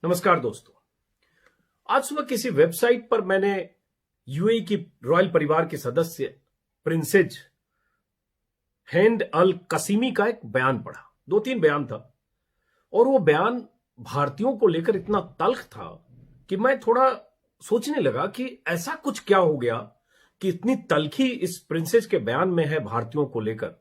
नमस्कार दोस्तों। आज सुबह किसी वेबसाइट पर मैंने यूएई की रॉयल परिवार के सदस्य प्रिंसेज हिंद अल कसीमी का एक बयान पढ़ा। 2-3 बयान था और वो बयान भारतीयों को लेकर इतना तल्ख था कि मैं थोड़ा सोचने लगा कि ऐसा कुछ क्या हो गया कि इतनी तल्खी इस प्रिंसेज के बयान में है भारतीयों को लेकर,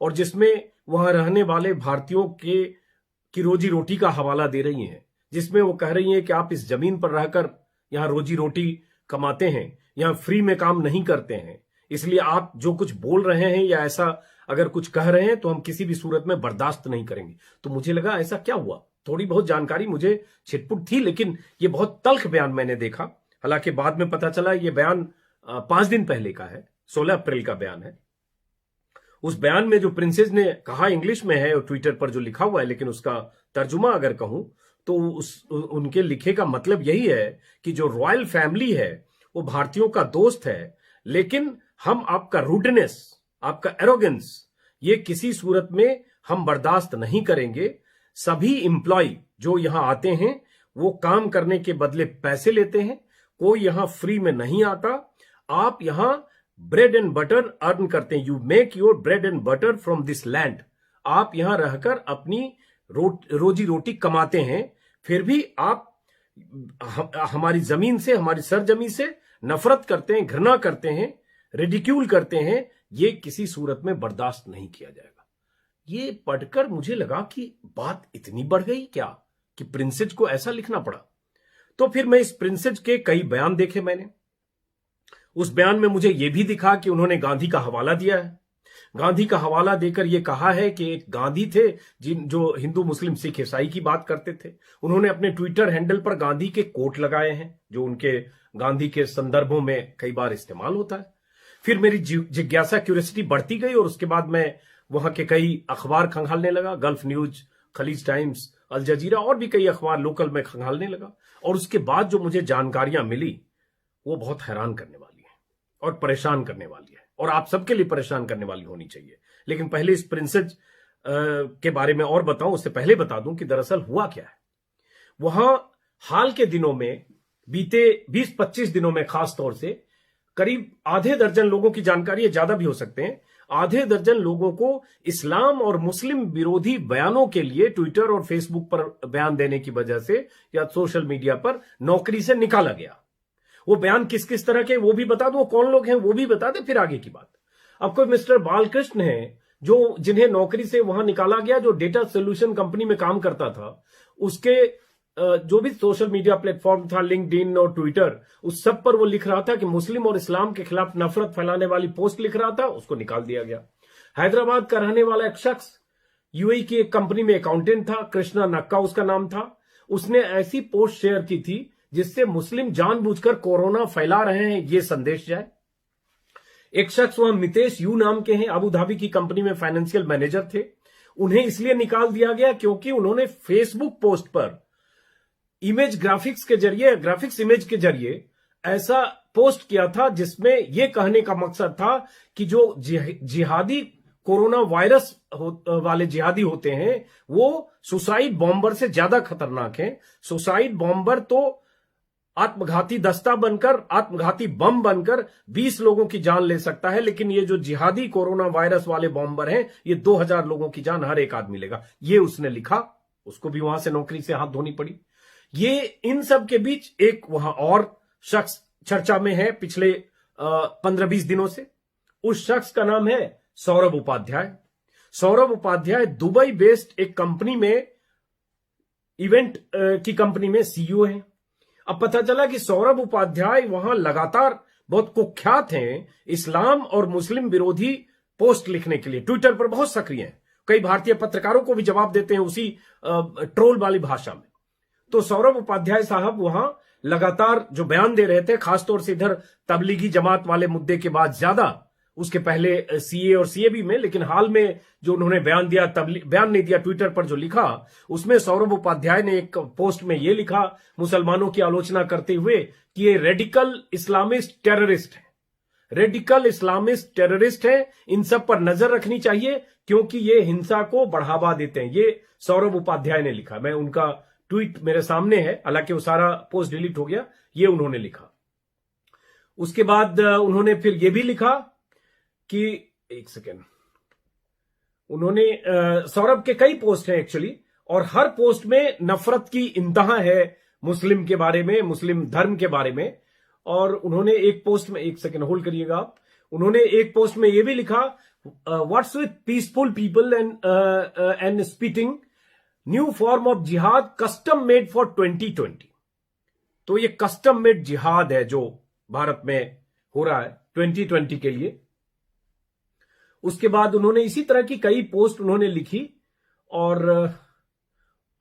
और जिसमें वहां रहने वाले भारतीयों की रोजी रोटी का हवाला दे रही हैं, जिसमें वो कह रही हैं कि आप इस जमीन पर रहकर यहां रोजी रोटी कमाते हैं, यहां फ्री में काम नहीं करते हैं, इसलिए आप जो कुछ बोल रहे हैं या ऐसा अगर कुछ कह रहे हैं तो हम किसी भी सूरत में बर्दाश्त नहीं करेंगे। तो मुझे लगा ऐसा क्या हुआ। थोड़ी बहुत जानकारी मुझे छिटपुट थी, लेकिन ये बहुत तल्ख बयान मैंने देखा। हालांकि बाद में पता चला ये बयान 5 दिन पहले का है, 16 अप्रैल का बयान है। उस बयान में जो प्रिंसेस ने कहा इंग्लिश में है और ट्विटर पर जो लिखा हुआ है, लेकिन उसका तर्जुमा अगर कहूं तो उनके लिखे का मतलब यही है कि जो रॉयल फैमिली है वो भारतीयों का दोस्त है, लेकिन हम आपका रूडनेस, आपका एरोगेंस, ये किसी सूरत में हम बर्दाश्त नहीं करेंगे। सभी एम्प्लॉय जो यहां आते हैं वो काम करने के बदले पैसे लेते हैं, कोई यहां फ्री में नहीं आता। आप यहां ब्रेड एंड बटर अर्न करते हैं, you make your bread and butter from this land. आप यहां रहकर अपनी रोजी रोटी कमाते हैं, फिर भी आप हमारी जमीन से, हमारी सरजमी से नफरत करते हैं, घृणा करते हैं, रिडिक्यूल करते हैं। ये किसी सूरत में बर्दाश्त नहीं किया जाएगा। ये पढ़कर मुझे लगा कि बात इतनी बढ़ गई क्या कि प्रिंसेज को ऐसा लिखना पड़ा। तो फिर मैं इस प्रिंसेज के कई बयान देखे मैंने। उस बयान में मुझे यह भी दिखा कि उन्होंने गांधी का हवाला दिया है। गांधी का हवाला देकर यह कहा है कि एक गांधी थे जो हिंदू मुस्लिम सिख ईसाई की बात करते थे। उन्होंने अपने ट्विटर हैंडल पर गांधी के कोट लगाए हैं जो उनके गांधी के संदर्भों में कई बार इस्तेमाल होता है। फिर मेरी जिज्ञासा, क्यूरियोसिटी बढ़ती गई और उसके बाद मैं वहां के कई अखबार खंगालने लगा, गल्फ न्यूज, खलीज टाइम्स, अल जजीरा और भी कई अखबार लोकल में खंगालने लगा। और उसके बाद जो मुझे जानकारियां मिली वो बहुत हैरान करने वाली है और परेशान करने वाली है, और आप सबके लिए परेशान करने वाली होनी चाहिए। लेकिन पहले इस प्रिंसेज के बारे में और बताऊं, उससे पहले बता दूं कि दरअसल हुआ क्या है। वहां हाल के दिनों में, बीते 20-25 दिनों में खास तौर से करीब आधे दर्जन लोगों की जानकारी है, ज्यादा भी हो सकते हैं, आधे दर्जन लोगों को इस्लाम और मुस्लिम विरोधी बयानों के लिए ट्विटर और फेसबुक पर बयान देने की वजह से या सोशल मीडिया पर नौकरी से निकाला गया। वो बयान किस किस तरह के वो भी बता दूं, कौन लोग हैं वो भी बता दें, फिर आगे की बात। अब कोई मिस्टर बालकृष्ण है जिन्हें नौकरी से वहां निकाला गया, जो डेटा सोल्यूशन कंपनी में काम करता था। उसके जो भी सोशल मीडिया प्लेटफॉर्म था, लिंक्डइन और ट्विटर, उस सब पर वो लिख रहा था कि मुस्लिम और इस्लाम के खिलाफ नफरत फैलाने वाली पोस्ट लिख रहा था, उसको निकाल दिया गया। हैदराबाद का रहने वाला एक शख्स यूएई की एक कंपनी में अकाउंटेंट था, कृष्णा नक्का उसका नाम था। उसने ऐसी पोस्ट शेयर की थी जिससे मुस्लिम जानबूझकर कोरोना फैला रहे हैं ये संदेश जाए। एक शख्स वहां मितेश यू नाम के हैं, अबू धाबी की कंपनी में फाइनेंशियल मैनेजर थे। उन्हें इसलिए निकाल दिया गया क्योंकि उन्होंने फेसबुक पोस्ट पर इमेज ग्राफिक्स इमेज के जरिए ऐसा पोस्ट किया था जिसमें यह कहने का मकसद था कि जो जिहादी कोरोना वायरस वाले जिहादी होते हैं वो सुसाइड बॉम्बर से ज्यादा खतरनाक हैं। सुसाइड बॉम्बर तो आत्मघाती दस्ता बनकर, आत्मघाती बम बनकर 20 लोगों की जान ले सकता है, लेकिन ये जो जिहादी कोरोना वायरस वाले बॉम्बर हैं ये 2000 लोगों की जान हर एक आदमी लेगा। ये उसने लिखा, उसको भी वहां से नौकरी से हाथ धोनी पड़ी। ये इन सब के बीच एक वहां और शख्स चर्चा में है पिछले 15-20 दिनों से। उस शख्स का नाम है सौरभ उपाध्याय। सौरभ उपाध्याय दुबई बेस्ड एक कंपनी में, इवेंट की कंपनी में सीईओ हैं। अब पता चला कि सौरभ उपाध्याय वहां लगातार बहुत कुख्यात हैं इस्लाम और मुस्लिम विरोधी पोस्ट लिखने के लिए। ट्विटर पर बहुत सक्रिय हैं, कई भारतीय पत्रकारों को भी जवाब देते हैं उसी ट्रोल वाली भाषा में। तो सौरभ उपाध्याय साहब वहां लगातार जो बयान दे रहे थे, खासतौर से इधर तबलीगी जमात वाले मुद्दे के बाद ज्यादा, उसके पहले सीए और सीएबी में, लेकिन हाल में जो उन्होंने बयान नहीं दिया, ट्विटर पर जो लिखा, उसमें सौरभ उपाध्याय ने एक पोस्ट में यह लिखा मुसलमानों की आलोचना करते हुए कि ये रेडिकल इस्लामिस्ट टेररिस्ट है, रेडिकल इस्लामिस्ट टेररिस्ट है, इन सब पर नजर रखनी चाहिए क्योंकि ये हिंसा को बढ़ावा देते हैं। ये सौरभ उपाध्याय ने लिखा, मैं उनका ट्वीट मेरे सामने है, हालांकि वो सारा पोस्ट डिलीट हो गया। ये उन्होंने लिखा। उसके बाद उन्होंने फिर ये भी लिखा कि एक सेकेंड, उन्होंने सौरभ के कई पोस्ट हैं एक्चुअली, और हर पोस्ट में नफरत की इंतहा है मुस्लिम के बारे में, मुस्लिम धर्म के बारे में। और उन्होंने एक पोस्ट में, एक सेकेंड होल्ड करिएगा आप, उन्होंने एक पोस्ट में यह भी लिखा, what's with peaceful people and spitting, new form of जिहाद कस्टम मेड फॉर 2020। तो ये कस्टम मेड जिहाद है जो भारत में हो रहा है 2020 के लिए। उसके बाद उन्होंने इसी तरह की कई पोस्ट उन्होंने लिखी, और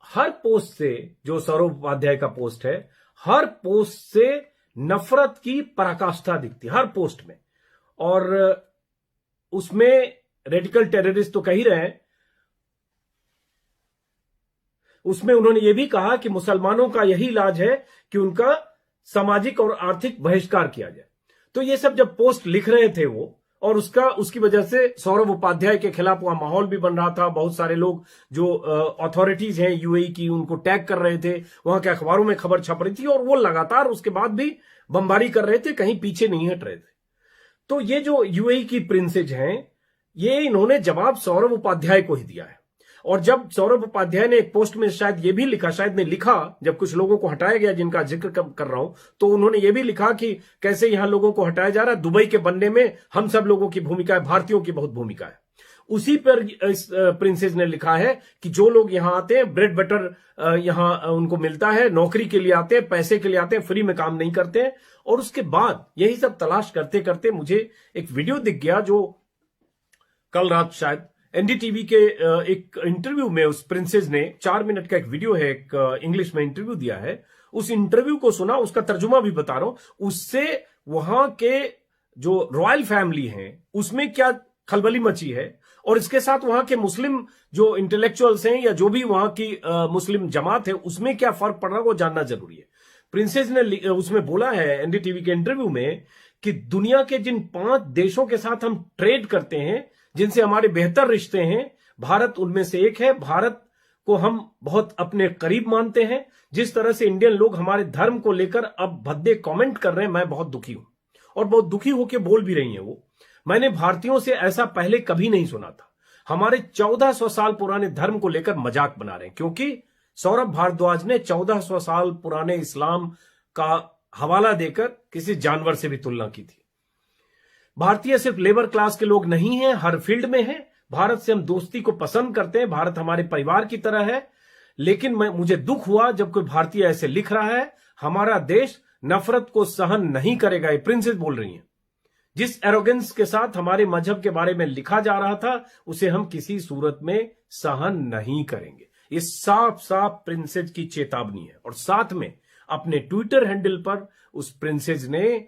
हर पोस्ट से, जो सौरभ उपाध्याय का पोस्ट है, हर पोस्ट से नफरत की पराकाष्ठा दिखती हर पोस्ट में। और उसमें रेडिकल टेररिस्ट तो कह ही रहे हैं, उसमें उन्होंने यह भी कहा कि मुसलमानों का यही इलाज है कि उनका सामाजिक और आर्थिक बहिष्कार किया जाए। तो ये सब जब पोस्ट लिख रहे थे वो, और उसकी वजह से सौरभ उपाध्याय के खिलाफ वहां माहौल भी बन रहा था। बहुत सारे लोग जो अथॉरिटीज हैं यूएई की, उनको टैग कर रहे थे, वहां के अखबारों में खबर छप रही थी, और वो लगातार उसके बाद भी बमबारी कर रहे थे, कहीं पीछे नहीं हट रहे थे। तो ये जो यूएई की प्रिंसेज हैं, ये इन्होंने जवाब सौरभ उपाध्याय को ही दिया है। और जब सौरभ उपाध्याय ने एक पोस्ट में शायद ये भी लिखा, शायद ने लिखा, जब कुछ लोगों को हटाया गया जिनका जिक्र कर रहा हूं, तो उन्होंने ये भी लिखा कि कैसे यहां लोगों को हटाया जा रहा है, दुबई के बनने में हम सब लोगों की भूमिका है, भारतीयों की बहुत भूमिका है। उसी पर इस प्रिंसेस ने लिखा है कि जो लोग यहां आते हैं, ब्रेड बटर यहां उनको मिलता है, नौकरी के लिए आते हैं, पैसे के लिए आते हैं, फ्री में काम नहीं करते हैं। और उसके बाद यही सब तलाश करते करते मुझे एक वीडियो दिख गया, जो कल रात शायद एनडीटीवी के एक इंटरव्यू में उस प्रिंसेस ने 4 मिनट का एक वीडियो है, एक इंग्लिश में इंटरव्यू दिया है। उस इंटरव्यू को सुना, उसका तर्जुमा भी बता रहा हूं। उससे वहां के जो रॉयल फैमिली है उसमें क्या खलबली मची है, और इसके साथ वहां के मुस्लिम जो इंटेलेक्चुअल्स हैं या जो भी वहां की मुस्लिम जमात है उसमें क्या फर्क पड़ रहा है, वो जानना जरूरी है। प्रिंसेस ने उसमें बोला है एनडीटीवी के इंटरव्यू में कि दुनिया के जिन 5 देशों के साथ हम ट्रेड करते हैं, जिनसे हमारे बेहतर रिश्ते हैं, भारत उनमें से एक है। भारत को हम बहुत अपने करीब मानते हैं। जिस तरह से इंडियन लोग हमारे धर्म को लेकर अब भद्दे कमेंट कर रहे हैं, मैं बहुत दुखी हूं, और बहुत दुखी होकर बोल भी रही हैं वो। मैंने भारतीयों से ऐसा पहले कभी नहीं सुना था। हमारे 1400 साल पुराने धर्म को लेकर मजाक बना रहे हैं, क्योंकि सौरभ भारद्वाज ने 1400 साल पुराने इस्लाम का हवाला देकर किसी जानवर से भी तुलना की थी। भारतीय सिर्फ लेबर क्लास के लोग नहीं हैं, हर फील्ड में हैं। भारत से हम दोस्ती को पसंद करते हैं, भारत हमारे परिवार की तरह है। लेकिन मुझे दुख हुआ जब कोई भारतीय ऐसे लिख रहा है, हमारा देश नफरत को सहन नहीं करेगा। ये प्रिंसेस बोल रही हैं। जिस एरोगेंस के साथ हमारे मजहब के बारे में लिखा जा रहा था, उसे हम किसी सूरत में सहन नहीं करेंगे। ये साफ साफ प्रिंसेस की चेतावनी है। और साथ में अपने ट्विटर हैंडल पर उस प्रिंसेस ने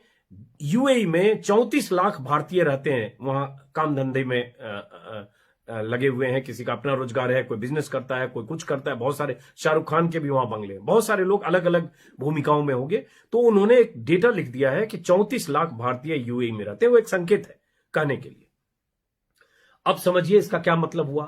यूएई में 34 लाख भारतीय रहते हैं, वहां काम धंधे में लगे हुए हैं। किसी का अपना रोजगार है, कोई बिजनेस करता है, कोई कुछ करता है। बहुत सारे, शाहरुख खान के भी वहां बंगले हैं। बहुत सारे लोग अलग अलग भूमिकाओं में होंगे। तो उन्होंने एक डेटा लिख दिया है कि 34 लाख भारतीय यूएई में रहते हैं। वो एक संकेत है कहने के लिए। अब समझिए इसका क्या मतलब हुआ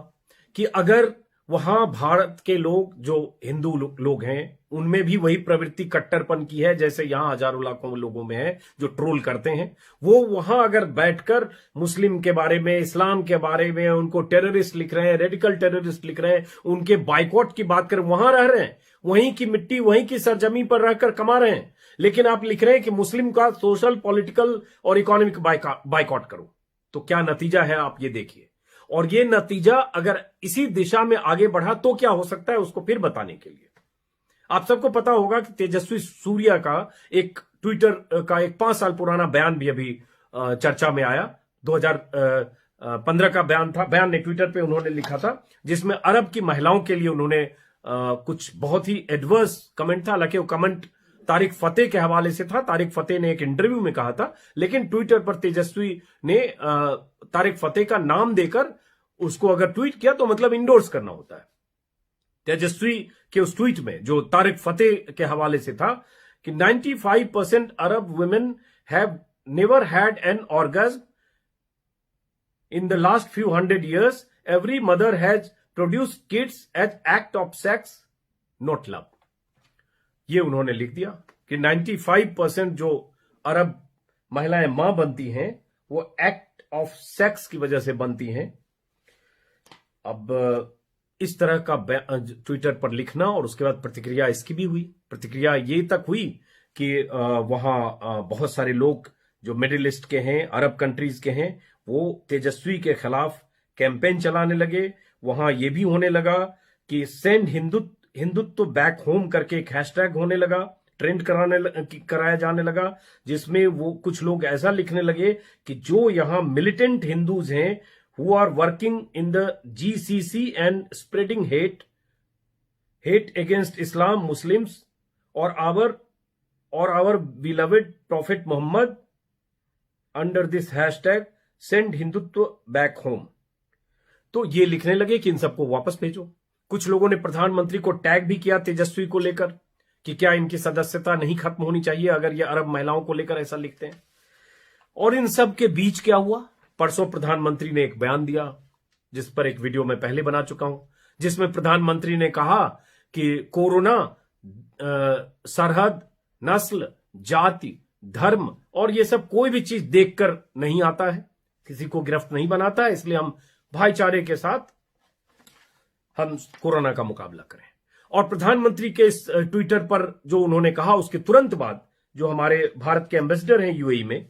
कि अगर वहां भारत के लोग जो हिंदू लोग हैं, उनमें भी वही प्रवृत्ति कट्टरपन की है जैसे यहां हजारों लाखों लोगों में है जो ट्रोल करते हैं, वो वहां अगर बैठकर मुस्लिम के बारे में, इस्लाम के बारे में उनको टेररिस्ट लिख रहे हैं, रेडिकल टेररिस्ट लिख रहे हैं, उनके बाइकआउट की बात कर, वहां रह रहे हैं, वहीं की मिट्टी, वहीं की सरजमी पर रहकर कमा रहे हैं, लेकिन आप लिख रहे हैं कि मुस्लिम का सोशल, पॉलिटिकल और इकोनॉमिक बाइकआउट करो। तो क्या नतीजा है आप ये देखिए। और ये नतीजा अगर इसी दिशा में आगे बढ़ा तो क्या हो सकता है, उसको फिर बताने के लिए आप सबको पता होगा कि तेजस्वी सूर्या का एक ट्विटर का एक 5 साल पुराना बयान भी अभी चर्चा में आया। 2015 का बयान ने ट्विटर पे उन्होंने लिखा था, जिसमें अरब की महिलाओं के लिए उन्होंने कुछ बहुत ही एडवर्स कमेंट था। हालांकि वो कमेंट तारिक फतेह के हवाले से था। तारिक फतेह ने एक इंटरव्यू में कहा था, लेकिन ट्विटर पर तेजस्वी ने तारिक फतेह का नाम देकर उसको अगर ट्वीट किया तो मतलब इंडोर्स करना होता है। तेजस्वी के उस ट्वीट में जो तारिक फतेह के हवाले से था कि 95% Arab women have never had an orgasm in the last few 100 years. Every mother has produced kids as act of sex, not love. ये उन्होंने लिख दिया कि 95% जो अरब महिलाएं मां बनती हैं वो एक्ट ऑफ सेक्स की वजह से बनती हैं। अब इस तरह का ट्विटर पर लिखना और उसके बाद प्रतिक्रिया इसकी भी हुई। प्रतिक्रिया ये तक हुई कि वहां बहुत सारे लोग जो मिडिल ईस्ट के हैं, अरब कंट्रीज के हैं, वो तेजस्वी के खिलाफ कैंपेन चलाने लगे। वहां ये भी होने लगा कि सेंड हिंदुत्व बैक होम करके एक हैशटैग होने लगा, ट्रेंड कराया जाने लगा, जिसमें वो कुछ लोग ऐसा लिखने लगे कि जो यहां मिलिटेंट हिंदूज हैं who are working in the GCC and spreading hate against Islam, Muslims, or our beloved Prophet Muhammad under this hashtag send Hindutva back home। तो ये लिखने लगे कि इन सबको वापस भेजो। कुछ लोगों ने प्रधानमंत्री को टैग भी किया तेजस्वी को लेकर कि क्या इनकी सदस्यता नहीं खत्म होनी चाहिए अगर ये अरब महिलाओं को लेकर ऐसा लिखते हैं। और इन सब के बीच क्या हुआ, परसों प्रधानमंत्री ने एक बयान दिया जिस पर एक वीडियो मैं पहले बना चुका हूं, जिसमें प्रधानमंत्री ने कहा कि कोरोना सरहद, नस्ल, जाति, धर्म और ये सब कोई भी चीज देखकर नहीं आता है, किसी को गिरफ्त नहीं बनाता है, इसलिए हम भाईचारे के साथ हम कोरोना का मुकाबला करें। और प्रधानमंत्री के इस ट्विटर पर जो उन्होंने कहा उसके तुरंत बाद जो हमारे भारत के एम्बेसडर हैं यूएई में,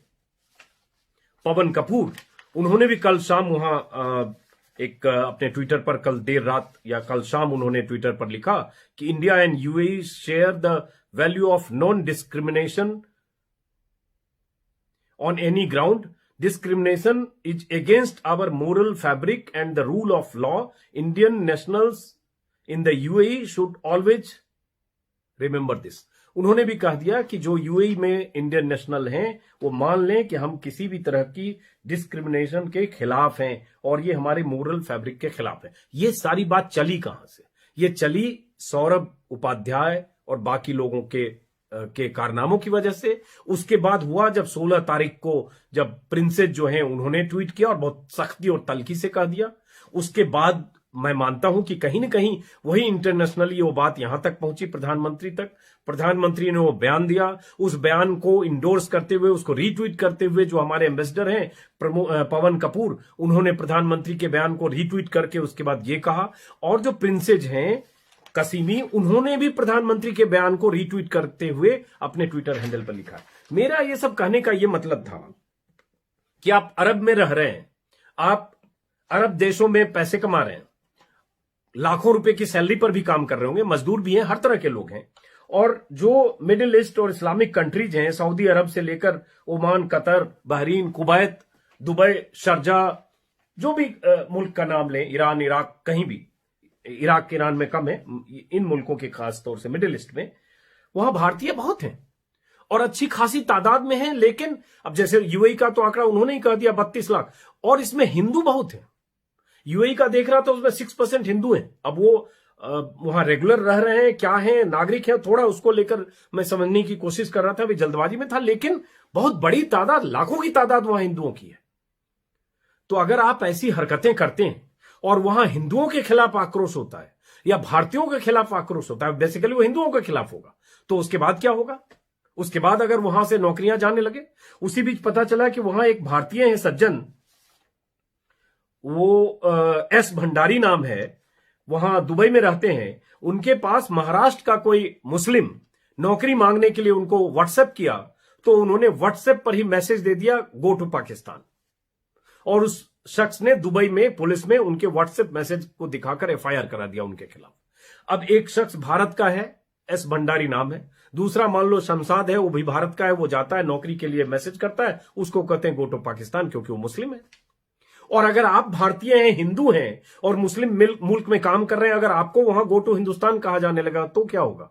पवन कपूर, उन्होंने भी कल शाम वहां एक अपने ट्विटर पर कल देर रात या कल शाम उन्होंने ट्विटर पर लिखा कि India and UAE share the value of non discrimination on any ground. Discrimination is against our moral fabric and the rule of law. Indian nationals in the UAE should always remember this. उन्होंने भी कह दिया कि जो UAE में Indian national हैं वो मान लें कि हम किसी भी तरह की डिस्क्रिमिनेशन के खिलाफ हैं और ये हमारे मोरल फैब्रिक के खिलाफ है। ये सारी बात चली कहां से? ये चली सौरभ उपाध्याय और बाकी लोगों के कारनामों की वजह से। उसके बाद हुआ जब 16 तारीख को जब प्रिंसेस जो हैं उन्होंने ट्वीट किया और बहुत सख्ती और तल्खी से कह दिया। उसके बाद मैं मानता हूं कि कहीं ना कहीं वही इंटरनेशनली वो बात यहां तक पहुंची प्रधानमंत्री तक। प्रधानमंत्री ने वो बयान दिया, उस बयान को इंडोर्स करते हुए, उसको रीट्वीट करते हुए जो हमारे एम्बेसडर हैं पवन कपूर, उन्होंने प्रधानमंत्री के बयान को रीट्वीट करके उसके बाद ये कहा। और जो प्रिंसेज हैं कसीमी, उन्होंने भी प्रधानमंत्री के बयान को रीट्वीट करते हुए अपने ट्विटर हैंडल पर लिखा। मेरा ये सब कहने का ये मतलब था कि आप अरब में रह रहे हैं, आप अरब देशों में पैसे कमा रहे हैं, लाखों रुपए की सैलरी पर भी काम कर रहे होंगे, मजदूर भी हैं, हर तरह के लोग हैं। और जो मिडिल ईस्ट और इस्लामिक कंट्रीज हैं, सऊदी अरब से लेकर Oman, Qatar, Bahrain, Kuwait, Dubai, Sharjah, जो भी मुल्क का नाम लें, ईरान, इराक, कहीं भी, इराक ईरान में कम है, इन मुल्कों के खास तौर से मिडिल ईस्ट में, वहां भारतीय बहुत हैं और अच्छी खासी तादाद में हैं। लेकिन अब जैसे यूएई का तो आंकड़ा उन्होंने ही कह दिया 32 लाख, और इसमें हिंदू बहुत हैं। यूएई का देख रहा था उसमें 6% हिंदू हैं। अब वो वहां रेगुलर रह रहे हैं, क्या हैं, नागरिक हैं, थोड़ा उसको लेकर मैं समझने की कोशिश कर रहा था, अभी जल्दबाजी में था, लेकिन बहुत बड़ी तादाद, लाखों की तादाद वहां हिंदुओं की है। तो अगर आप ऐसी हरकतें करते हैं और वहां हिंदुओं के खिलाफ आक्रोश होता है या भारतीयों के खिलाफ आक्रोश होता है, बेसिकली वो हिंदुओं के खिलाफ होगा, तो उसके बाद क्या होगा? उसके बाद अगर वहां से नौकरियां जाने लगे। उसी बीच पता चला कि वहां एक भारतीय है सज्जन, वो एस भंडारी नाम है, वहां दुबई में रहते हैं। उनके पास महाराष्ट्र का कोई मुस्लिम नौकरी मांगने के लिए उनको व्हाट्सएप किया, तो उन्होंने व्हाट्सएप पर ही मैसेज दे दिया गो टू पाकिस्तान, और उस शख्स ने दुबई में पुलिस में उनके व्हाट्सएप मैसेज को दिखाकर एफआईआर करा दिया उनके खिलाफ। अब एक शख्स भारत का है, एस भंडारी नाम है, दूसरा मान लो शमशाद है, वो भी भारत का है, वो जाता है नौकरी के लिए, मैसेज करता है, उसको कहते हैं गो टू पाकिस्तान, क्योंकि वो मुस्लिम है। और अगर आप भारतीय हैं, हिंदू हैं और मुस्लिम मुल्क में काम कर रहे हैं, अगर आपको वहां गो टू हिंदुस्तान कहा जाने लगा तो क्या होगा?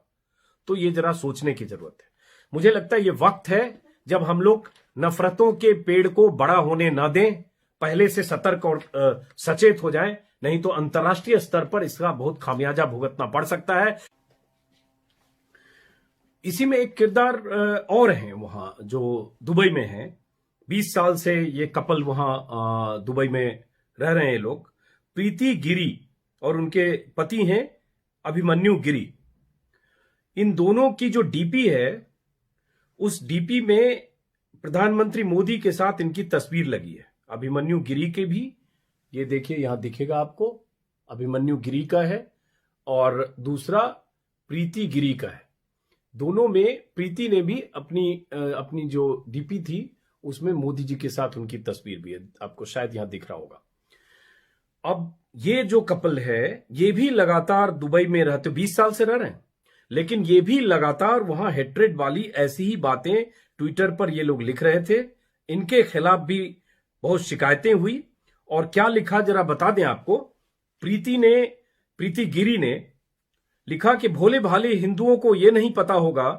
तो ये जरा सोचने की जरूरत है। मुझे लगता है ये वक्त है जब हम लोग नफरतों के पेड़ को बड़ा होने ना दें, पहले से सतर्क और सचेत हो जाएं, नहीं तो अंतर्राष्ट्रीय स्तर पर इसका बहुत खामियाजा भुगतना पड़ सकता है। इसी में एक किरदार और हैं वहां जो दुबई में हैं। 20 साल से ये कपल वहां दुबई में रह रहे हैं लोग, प्रीति गिरी और उनके पति हैं अभिमन्यु गिरी। इन दोनों की जो डीपी है, उस डीपी में प्रधानमंत्री मोदी के साथ इनकी तस्वीर लगी है। अभिमन्यु गिरी के भी, ये देखिए यहां दिखेगा आपको, अभिमन्यु गिरी का है और दूसरा प्रीति गिरी का है। दोनों में प्रीति ने भी अपनी जो डीपी थी उसमें मोदी जी के साथ उनकी तस्वीर भी है, आपको शायद यहां दिख रहा होगा। अब ये जो कपल है ये भी लगातार दुबई में रहते, 20 साल से रह रहे हैं, लेकिन ये भी लगातार वहां हेट्रेड वाली ऐसी ही बातें ट्विटर पर ये लोग लिख रहे थे। इनके खिलाफ भी बहुत शिकायतें हुई और क्या लिखा जरा बता दें आपको। प्रीति गिरी ने लिखा कि भोले भाले हिंदुओं को यह नहीं पता होगा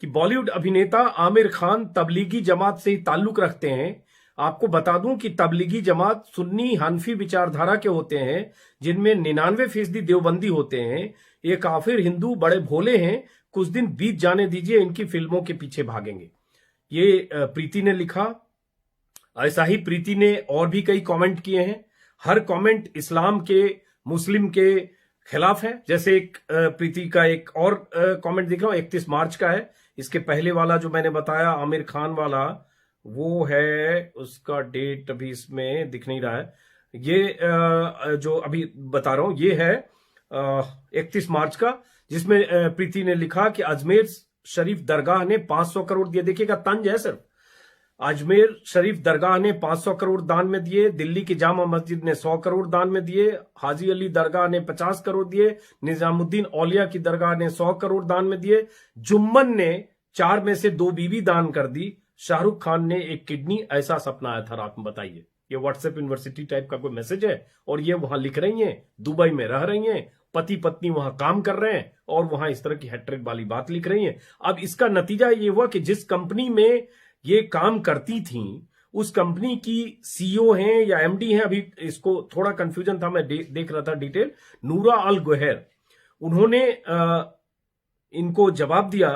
कि बॉलीवुड अभिनेता आमिर खान तबलीगी जमात से ही ताल्लुक रखते हैं। आपको बता दूं कि तबलीगी जमात सुन्नी हनफी विचारधारा के होते हैं, जिनमें 99% देवबंदी होते हैं। ये काफिर हिंदू बड़े भोले हैं, कुछ दिन बीत जाने दीजिए, इनकी फिल्मों के पीछे भागेंगे। ये प्रीति ने लिखा। ऐसा ही प्रीति ने और भी कई कमेंट किए हैं। हर कमेंट इस्लाम के, मुस्लिम के खिलाफ है। जैसे एक प्रीति का एक और कमेंट दिख रहा हूं, 31 मार्च का है। इसके पहले वाला जो मैंने बताया आमिर खान वाला, वो है, उसका डेट अभी इसमें दिख नहीं रहा है। ये जो अभी बता रहा हूं ये है 31 मार्च का, जिसमें प्रीति ने लिखा कि अजमेर शरीफ दरगाह ने 500 करोड़ दिए। देखिएगा तंज है सिर्फ। अजमेर शरीफ दरगाह ने 500 करोड़ दान में दिए, दिल्ली की जामा मस्जिद ने 100 करोड़ दान में दिए, हाजी अली दरगाह ने 50 करोड़ दिए, निजामुद्दीन औलिया की दरगाह ने 100 करोड़ दान में दिए, जुम्मन ने 4 में से 2 बीवी दान कर दी, शाहरुख खान ने एक किडनी, ऐसा सपना आया था रात में। बताइए, ये व्हाट्सएप यूनिवर्सिटी टाइप का कोई मैसेज है और ये वहां लिख रही हैं, दुबई में रह रही हैं, पति पत्नी वहां काम कर रहे हैं और वहां इस तरह की हैट्रिक वाली बात लिख रही हैं। अब इसका नतीजा ये हुआ कि जिस कंपनी में ये काम करती थी उस कंपनी की सीईओ हैं या एमडी हैं, अभी इसको थोड़ा कंफ्यूजन था, मैं देख रहा था डिटेल, नूरा अल गुहैर, उन्होंने इनको जवाब दिया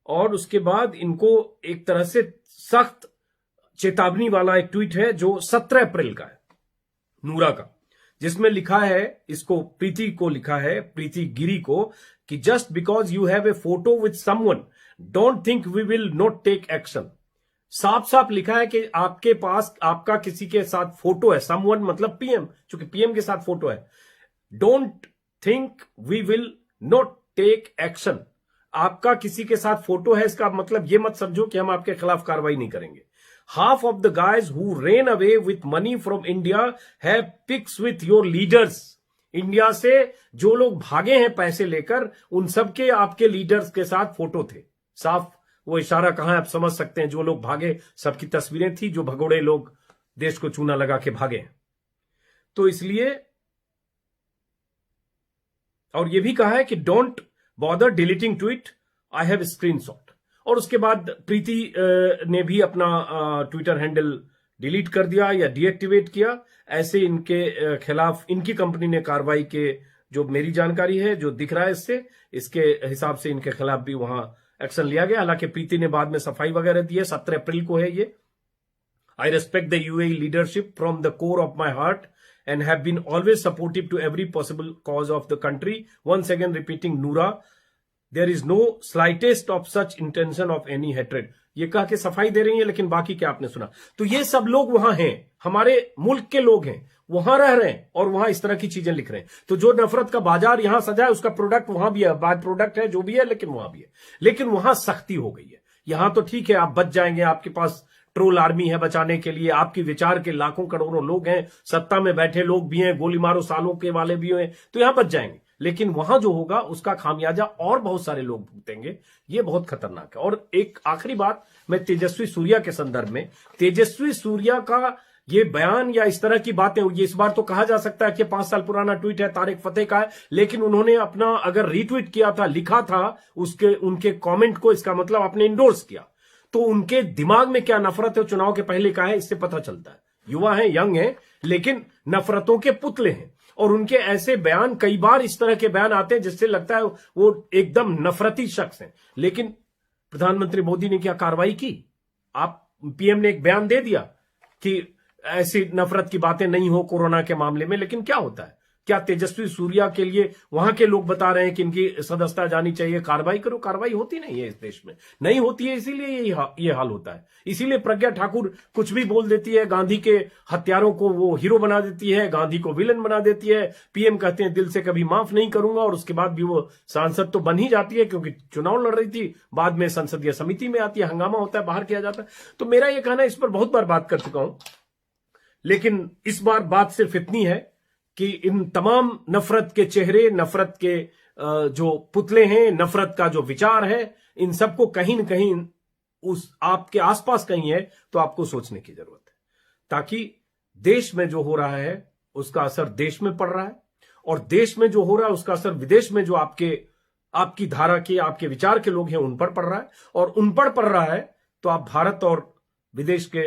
और उसके बाद इनको एक तरह से सख्त चेतावनी वाला एक ट्वीट है जो 17 अप्रैल का है नूरा का, जिसमें लिखा है, इसको प्रीति को लिखा है, प्रीति गिरी को, कि just because you have a photo with someone don't think we will not take action. साफ साफ लिखा है कि आपके पास आपका किसी के साथ फोटो है, समवन मतलब पीएम, चूंकि पीएम के साथ फोटो है, don't think we will not take action. आपका किसी के साथ फोटो है, इसका मतलब यह मत समझो कि हम आपके खिलाफ कार्रवाई नहीं करेंगे। Half of the guys who ran away with money from India have pics with your leaders. India से जो लोग भागे हैं पैसे लेकर, उन सबके आपके लीडर्स के साथ फोटो थे। साफ वो इशारा कहां है आप समझ सकते हैं, जो लोग भागे सबकी तस्वीरें थी, जो भगोड़े लोग देश को चूना लगा के भागे हैं। तो इसलिए, और ये भी कहा है कि don't bother deleting tweet, I have screenshot. और उसके बाद प्रीति ने भी अपना ट्विटर हैंडल डिलीट कर दिया या डीएक्टिवेट किया। ऐसे इनके खिलाफ इनकी कंपनी ने कार्रवाई के, जो मेरी जानकारी है, जो दिख रहा है इसके हिसाब से इनके खिलाफ भी वहां एक्शन लिया गया। हालांकि प्रीति ने बाद में सफाई वगैरह दी है, 17 अप्रैल को है ये। आई respect the UAE leadership from the core of my heart and have been always supportive to every possible cause of the country. Once again repeating, Noora, there is no slightest of such intention of any hatred. ये कह के सफाई दे रही है, लेकिन बाकी क्या आपने सुना। तो ये सब लोग वहां हैं, हमारे मुल्क के लोग हैं, वहां रह रहे हैं और वहां इस तरह की चीजें लिख रहे हैं। तो जो नफरत का बाजार यहां सजा है, उसका प्रोडक्ट वहां भी है, बाय प्रोडक्ट है जो भी है, लेकिन वहां भी है। लेकिन वहां सख्ती हो गई है। यहां तो ठीक है, आप बच जाएंगे, आपके पास ट्रोल आर्मी है बचाने के लिए, आपकी विचार के लाखों करोड़ों लोग हैं, सत्ता में बैठे लोग भी हैं, गोली मारो सालों के वाले भी हैं, तो यहां बच जाएंगे। लेकिन वहां जो होगा उसका खामियाजा और बहुत सारे लोग भुगतेंगे। ये बहुत खतरनाक है। और एक आखिरी बात, मैं तेजस्वी सूर्या के संदर्भ में, तेजस्वी सूर्या का ये बयान या इस तरह की बातें, ये इस बार तो कहा जा सकता है कि 5 साल पुराना ट्वीट है, तारिक फतेह का है, लेकिन उन्होंने अपना अगर रीट्वीट किया था, लिखा था उनके कमेंट को, इसका मतलब आपने इंडोर्स किया, तो उनके दिमाग में क्या नफरत है, चुनाव के पहले का है, इससे पता चलता है। युवा हैं, यंग हैं, लेकिन नफरतों के पुतले हैं। और उनके ऐसे बयान, कई बार इस तरह के बयान आते हैं जिससे लगता है वो एकदम नफरती शख्स हैं। लेकिन प्रधानमंत्री मोदी ने क्या कार्रवाई की? आप पीएम ने एक बयान दे दिया कि ऐसी नफरत की बातें नहीं हो कोरोना के मामले में, लेकिन क्या होता है? क्या तेजस्वी सूर्या के लिए वहां के लोग बता रहे हैं कि इनकी सदस्यता जानी चाहिए, कार्रवाई करो? कार्रवाई होती नहीं है इस देश में, नहीं होती है, इसीलिए ये हाल होता है। इसीलिए प्रज्ञा ठाकुर कुछ भी बोल देती है, गांधी के हत्यारों को वो हीरो बना देती है, गांधी को विलन बना देती है, पीएम कहते हैं दिल से कभी माफ नहीं करूंगा, और उसके बाद भी वो सांसद तो बन ही जाती है क्योंकि चुनाव लड़ रही थी, बाद में संसदीय समिति में आती है, हंगामा होता है, बाहर किया जाता है। तो मेरा ये कहना, इस पर बहुत बार बात कर चुका हूं, लेकिन इस बार बात सिर्फ इतनी है कि इन तमाम नफरत के चेहरे, नफरत के जो पुतले हैं, नफरत का जो विचार है, इन सबको कहीं न कहीं उस आपके आसपास कहीं है तो आपको सोचने की जरूरत है, ताकि देश में जो हो रहा है उसका असर देश में पड़ रहा है, और देश में जो हो रहा है उसका असर विदेश में जो आपकी धारा के, आपके विचार के लोग हैं उन पर पड़ रहा है, और उन पर पड़ रहा है तो आप भारत और विदेश के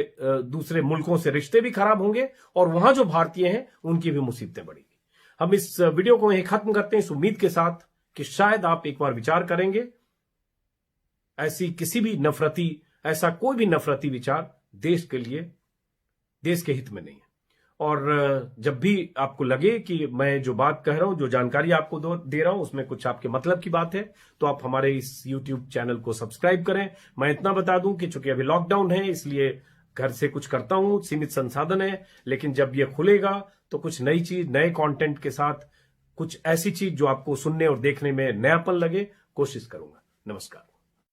दूसरे मुल्कों से रिश्ते भी खराब होंगे, और वहां जो भारतीय हैं उनकी भी मुसीबतें बढ़ेंगी। हम इस वीडियो को यहीं खत्म करते हैं इस उम्मीद के साथ कि शायद आप एक बार विचार करेंगे। ऐसी किसी भी नफरती, ऐसा कोई भी नफरती विचार देश के लिए, देश के हित में नहीं है। और जब भी आपको लगे कि मैं जो बात कह रहा हूं, जो जानकारी आपको दे रहा हूं, उसमें कुछ आपके मतलब की बात है, तो आप हमारे इस YouTube चैनल को सब्सक्राइब करें। मैं इतना बता दूं कि चूंकि अभी लॉकडाउन है, इसलिए घर से कुछ करता हूं, सीमित संसाधन है, लेकिन जब ये खुलेगा तो कुछ नई चीज, नए कंटेंट के साथ, कुछ ऐसी चीज जो आपको सुनने और देखने में नयापन लगे, कोशिश करूंगा। नमस्कार।